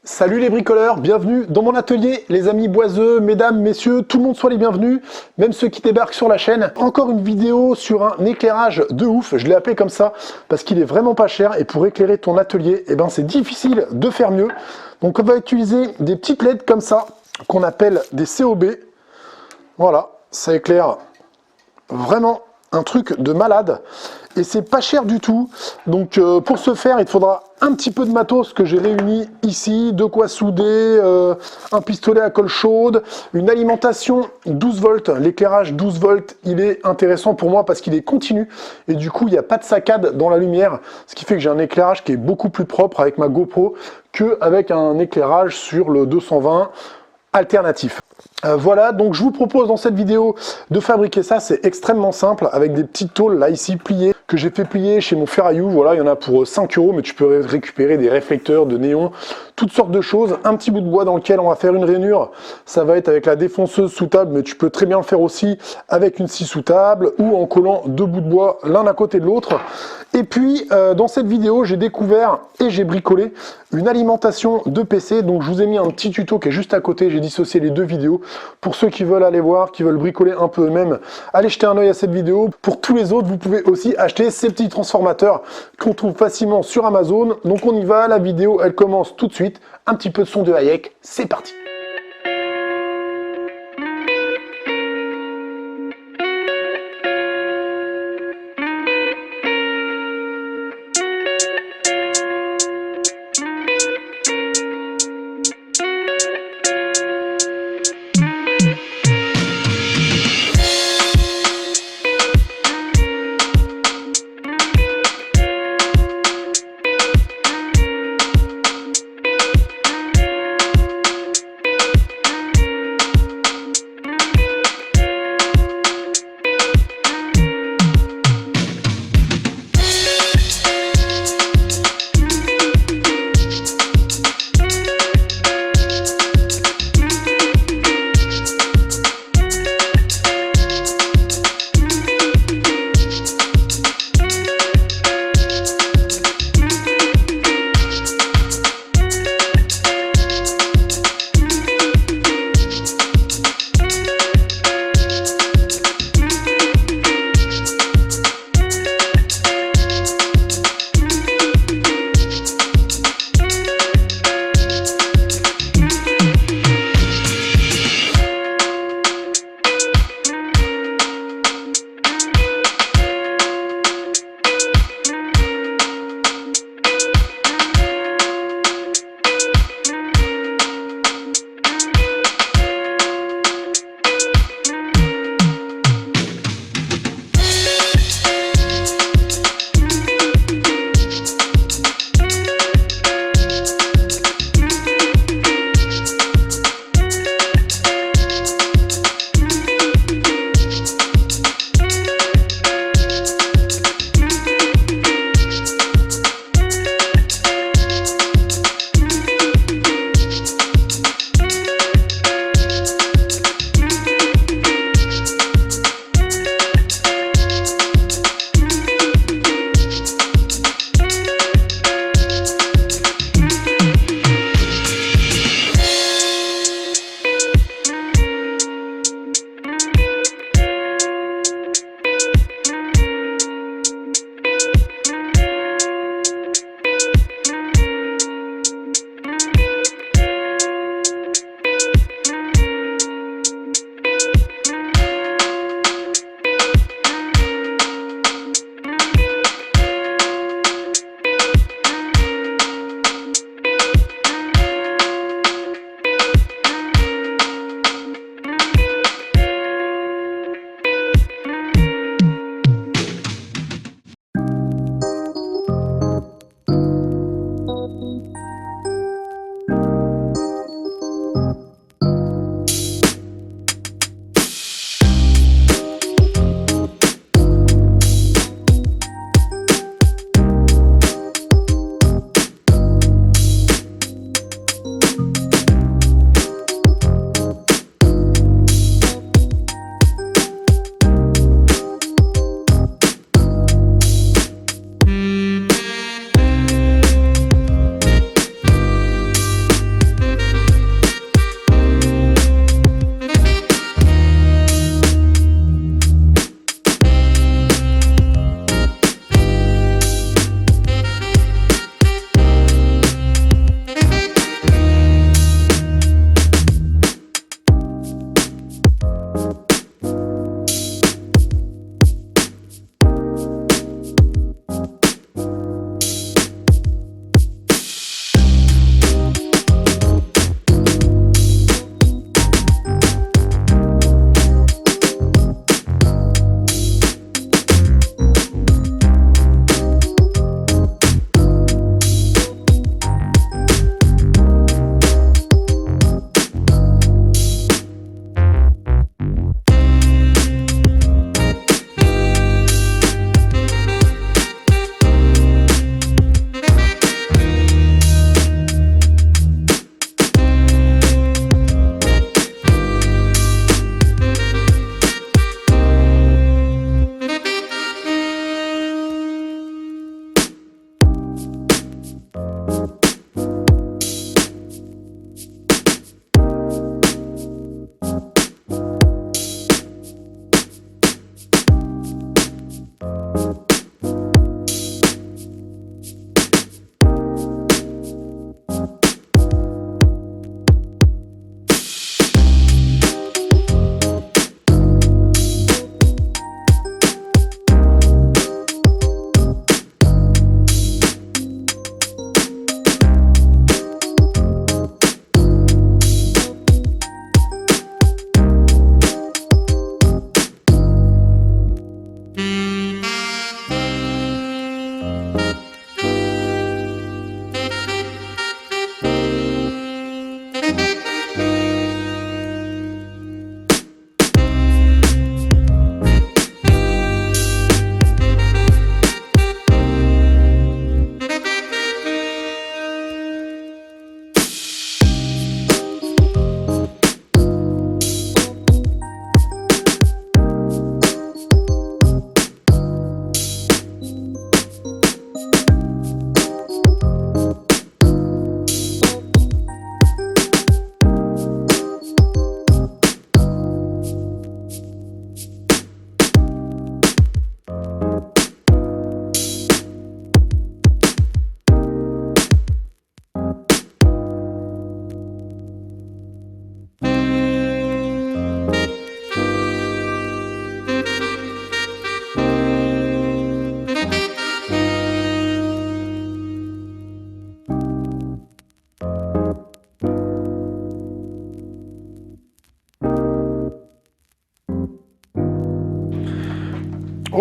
Salut les bricoleurs, bienvenue dans mon atelier, les amis boiseux, mesdames, messieurs, tout le monde soit les bienvenus, même ceux qui débarquent sur la chaîne. Encore une vidéo sur un éclairage de ouf, je l'ai appelé comme ça parce qu'il est vraiment pas cher et pour éclairer ton atelier, eh ben, c'est difficile de faire mieux. Donc on va utiliser des petites LED comme ça, qu'on appelle des COB. Voilà, ça éclaire vraiment un truc de malade et c'est pas cher du tout. Donc pour ce faire il te faudra un petit peu de matos que j'ai réuni ici, de quoi souder, un pistolet à colle chaude, une alimentation 12 volts. L'éclairage 12 volts il est intéressant pour moi parce qu'il est continu et du coup il n'y a pas de saccade dans la lumière, ce qui fait que j'ai un éclairage qui est beaucoup plus propre avec ma GoPro qu'avec un éclairage sur le 220 alternatif. Voilà, donc je vous propose dans cette vidéo de fabriquer ça, c'est extrêmement simple, avec des petites tôles là ici pliées, que j'ai fait plier chez mon ferraillou, voilà, il y en a pour 5 €, mais tu peux récupérer des réflecteurs, de néons, toutes sortes de choses, un petit bout de bois dans lequel on va faire une rainure, ça va être avec la défonceuse sous table, mais tu peux très bien le faire aussi avec une scie sous table, ou en collant deux bouts de bois l'un à côté de l'autre. Et puis, dans cette vidéo, j'ai découvert et j'ai bricolé une alimentation de PC, donc je vous ai mis un petit tuto qui est juste à côté, j'ai dissocié les deux vidéos. Pour ceux qui veulent aller voir, qui veulent bricoler un peu eux-mêmes, allez jeter un œil à cette vidéo. Pour tous les autres, vous pouvez aussi acheter ces petits transformateurs qu'on trouve facilement sur Amazon. Donc on y va, la vidéo elle commence tout de suite. Un petit peu de son de Hayek, c'est parti.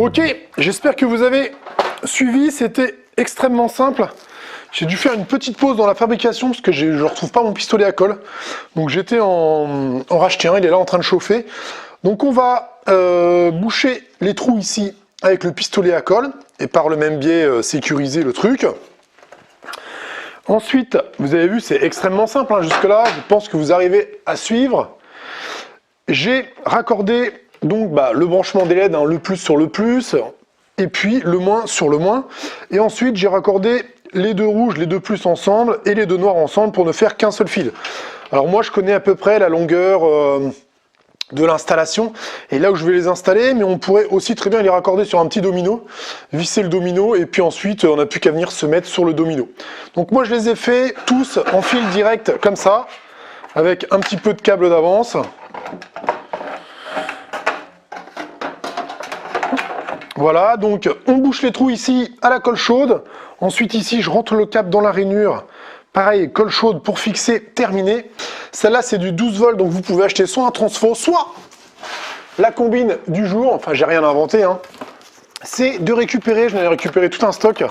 Ok, j'espère que vous avez suivi, c'était extrêmement simple. J'ai dû faire une petite pause dans la fabrication parce que je ne retrouve pas mon pistolet à colle. Donc j'étais en racheter un, il est là en train de chauffer. Donc on va boucher les trous ici avec le pistolet à colle et par le même biais sécuriser le truc. Ensuite, vous avez vu, c'est extrêmement simple, hein, jusque-là, je pense que vous arrivez à suivre. J'ai raccordé donc le branchement des LED, hein, le plus sur le plus, et puis le moins sur le moins. Et ensuite, j'ai raccordé les deux rouges, les deux plus ensemble, et les deux noirs ensemble pour ne faire qu'un seul fil. Alors moi, je connais à peu près la longueur de l'installation, et là où je vais les installer, mais on pourrait aussi très bien les raccorder sur un petit domino, visser le domino, et puis ensuite, on n'a plus qu'à venir se mettre sur le domino. Donc moi, je les ai fait tous en fil direct, comme ça, avec un petit peu de câble d'avance. Voilà, donc on bouche les trous ici à la colle chaude. Ensuite ici, je rentre le câble dans la rainure. Pareil, colle chaude pour fixer, terminé. Celle-là, c'est du 12 volts, donc vous pouvez acheter soit un transfo, soit la combine du jour. Enfin, j'ai rien inventé, hein. C'est de récupérer, je n'ai récupéré tout un stock,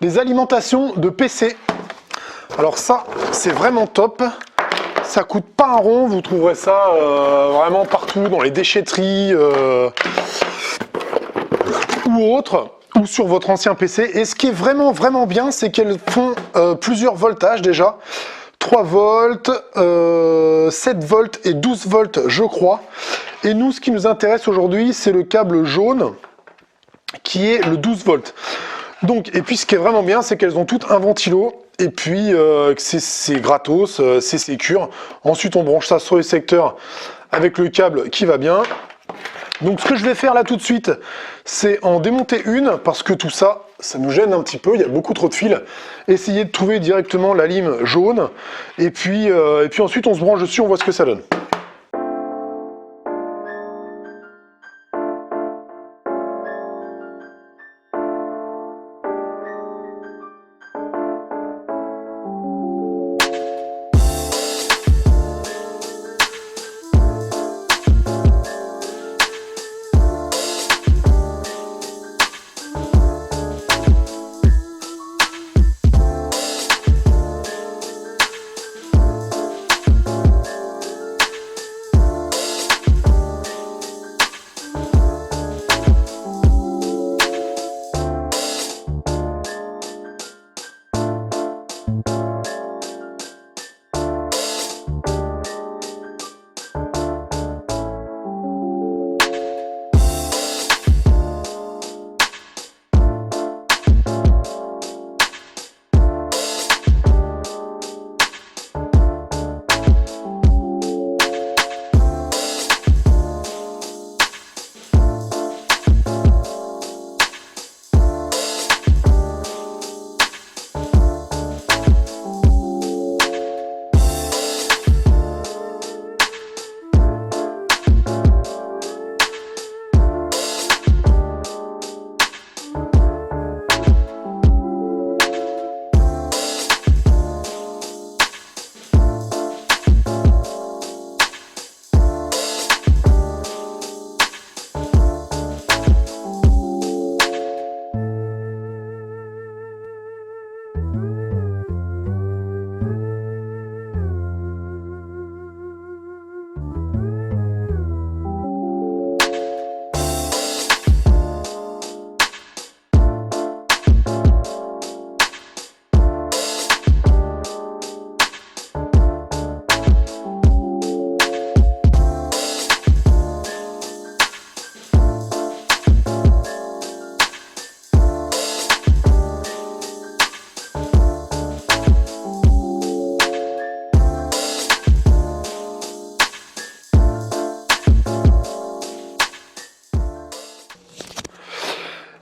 des alimentations de PC. Alors ça, c'est vraiment top. Ça coûte pas un rond, vous trouverez ça vraiment partout, dans les déchetteries ou autres, ou sur votre ancien PC. Et ce qui est vraiment bien, c'est qu'elles font plusieurs voltages déjà. 3 volts, 7 volts et 12 volts, je crois. Et nous, ce qui nous intéresse aujourd'hui, c'est le câble jaune, qui est le 12 volts. Donc, et puis ce qui est vraiment bien, c'est qu'elles ont toutes un ventilo. Et puis, c'est gratos, c'est sécure. Ensuite, on branche ça sur les secteurs avec le câble qui va bien. Donc, ce que je vais faire là tout de suite, c'est en démonter une, parce que tout ça, ça nous gêne un petit peu, il y a beaucoup trop de fils. Essayez de trouver directement la lime jaune. Et puis ensuite, on se branche dessus, on voit ce que ça donne.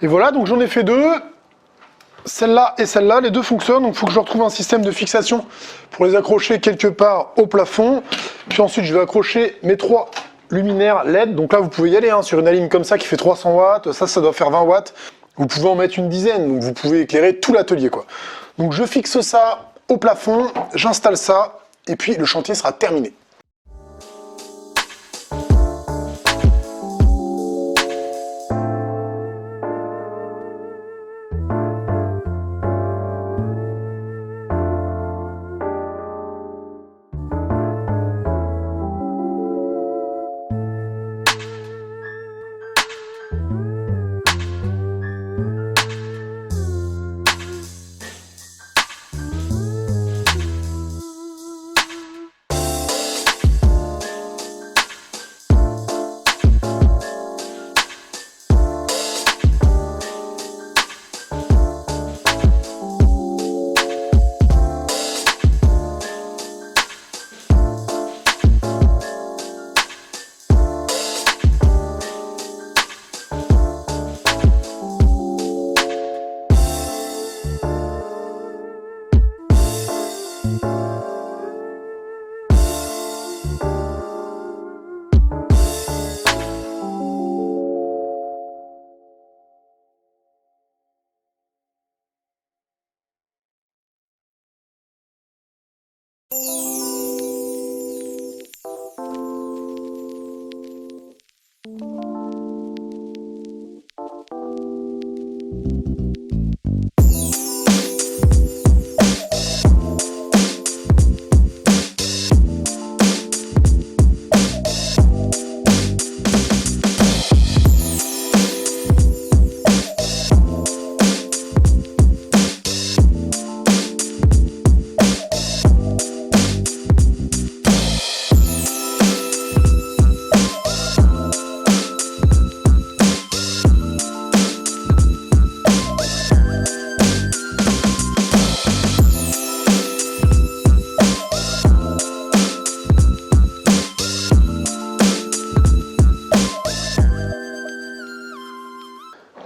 Et voilà, donc j'en ai fait deux. Celle-là et celle-là, les deux fonctionnent. Donc il faut que je retrouve un système de fixation pour les accrocher quelque part au plafond. Puis ensuite, je vais accrocher mes 3 luminaires LED. Donc là, vous pouvez y aller sur une alim comme ça qui fait 300 watts. Ça doit faire 20 watts. Vous pouvez en mettre une dizaine. Donc vous pouvez éclairer tout l'atelier, quoi. Donc je fixe ça au plafond, j'installe ça et puis le chantier sera terminé.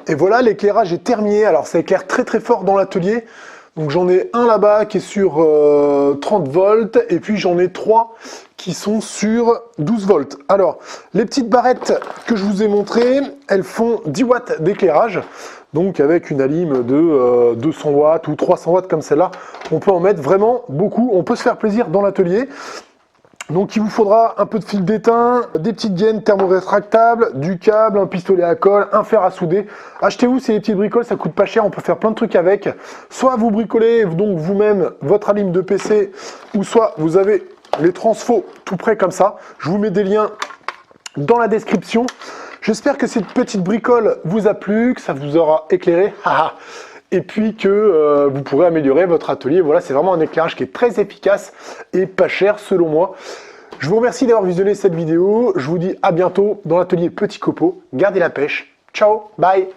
Et voilà, l'éclairage est terminé. Alors ça éclaire très très fort dans l'atelier. Donc j'en ai un là-bas qui est sur 30 volts et puis j'en ai 3 qui sont sur 12 volts. Alors, les petites barrettes que je vous ai montrées, elles font 10 watts d'éclairage. Donc avec une alim de 200 watts ou 300 watts comme celle-là, on peut en mettre vraiment beaucoup. On peut se faire plaisir dans l'atelier. Donc il vous faudra un peu de fil d'étain, des petites gaines thermorétractables, du câble, un pistolet à colle, un fer à souder. Achetez-vous, c'est des petites bricoles, ça coûte pas cher, on peut faire plein de trucs avec. Soit vous bricolez donc vous-même votre alim de PC, ou soit vous avez les transfos tout près comme ça. Je vous mets des liens dans la description. J'espère que cette petite bricole vous a plu, que ça vous aura éclairé. Et puis que vous pourrez améliorer votre atelier. Voilà, c'est vraiment un éclairage qui est très efficace et pas cher selon moi. Je vous remercie d'avoir visionné cette vidéo. Je vous dis à bientôt dans l'atelier Petit Copeau. Gardez la pêche. Ciao, bye.